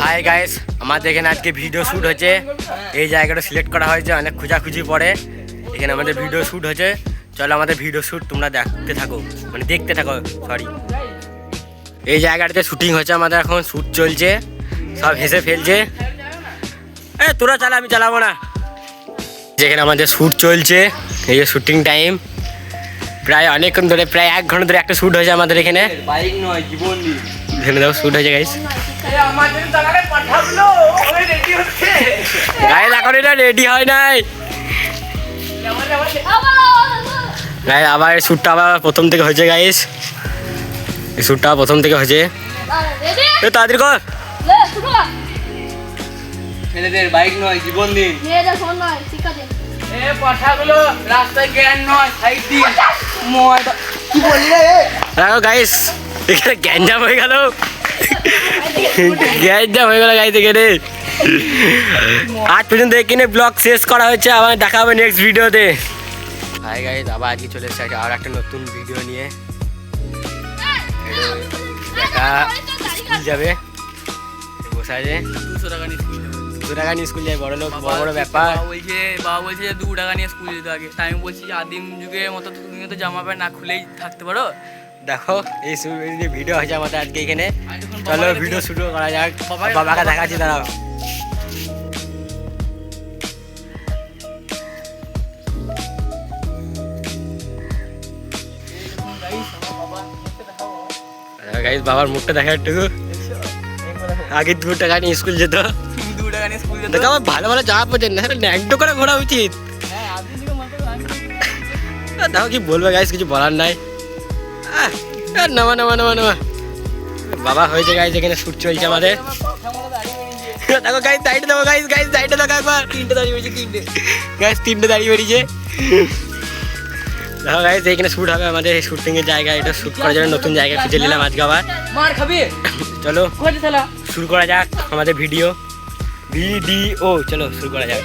Hi guys, আমাদের এখানে আজকে ভিডিও শ্যুট হচ্ছে। এই জায়গাটা সিলেক্ট করা হয়েছে, অনেক খোঁজাখুঁজি পরে এখানে আমাদের ভিডিও শ্যুট হয়েছে। চলো আমাদের ভিডিও শ্যুট তোমরা দেখতে থাকো, মানে দেখতে থাকো, সরি। এই জায়গাটাতে শুটিং হচ্ছে, আমাদের এখন শ্যুট চলছে, সব হেসে ফেলছে। তোরা চালা, আমি চালাবো না। যেখানে আমাদের শ্যুট চলছে, এই যে শুটিং টাইম প্রায় অনেকক্ষণ ধরে, প্রায় 1 ঘন্টা ধরে একটা শ্যুট হয়েছে আমাদের এখানে। বাইক নয়, জীবন দিন। এখানে দেখো শ্যুট হয়েছে গাইস। গাইস এখন এটা রেডি হয় নাই গাইস, আবার এই শ্যুটটা আবার প্রথম থেকে হয়েছে গাইস। এই শ্যুটটা প্রথম থেকে হয়েছে। তাড়াতাড়ি কর। ছেলেদের বাইক নয়, জীবন দিন। পাঠাগুলো রাস্তায় জ্ঞান নয়, সাইড দিন। কি বললি রে? দেখো গাইস, এখানে গ্যাঞ্জাম হয়ে গেল, গ্যাঞ্জাম হয়ে গেল গাইস এখানে। আজ পর্যন্ত এখানে ব্লগ শেষ করা হয়েছে, আবার দেখা হবে নেক্সট ভিডিওতে। হাই গাইস, আবার আজকে চলে এসেছে আর একটা নতুন ভিডিও নিয়ে। একা স্কুল যাবে, বসে আছে। 200 টাকা নিয়ে স্কুল যাবে। 2 টাকা নিয়ে স্কুল যায়, বড় লোক, বড় বড় ব্যাপার। বাবা বলছে যে 2 টাকা নিয়ে স্কুল যেতে আগে। আমি বলছি আদিম যুগের মতো তুমি তো জামা প্যান্ট না খুলেই থাকতে পারো। দেখো এই ভিডিও হয়েছে আমাদের আজকে এখানে। চলো ভিডিও শুরু করা যাক। বাবাকে দেখাচ্ছি, দাঁড়াও। গাইস, বাবার মুখটা দেখা একটু। আগে 2 টাকা নিয়ে স্কুল যেত। 2 টাকা নিয়ে স্কুল যেত। দেখো আমার ভালো ভালো জামা পড়ছে না, ন্যাংটো করে ঘোরা উচিত। হ্যাঁ, আদিম যুগের মতো দেখো কি বলবে গাইস, কিছু বলার নাই। নামা নামা নামা নামা। বাবা হয়েছে গাইস, এখানে শ্যুট চলছে আমাদের। দেখো গাইস, সাইডে দেখো গাইস, গাইস সাইডে দেখো একবার। 3টে দাঁড়িয়ে বেরিয়েছে, 3টে গাইস 3টে দাঁড়িয়ে বেরিয়েছে। দেখো গাইস, এখানে শ্যুট হবে আমাদের শুটিং এর জায়গা। এটা শ্যুট করার জন্য নতুন জায়গা খুঁজে নিলাম আজকে আবার। মার খাবি। চলো কোথায় চালা? শুরু করা যাক আমাদের ভিডিও। চলো শুরু করা যাক।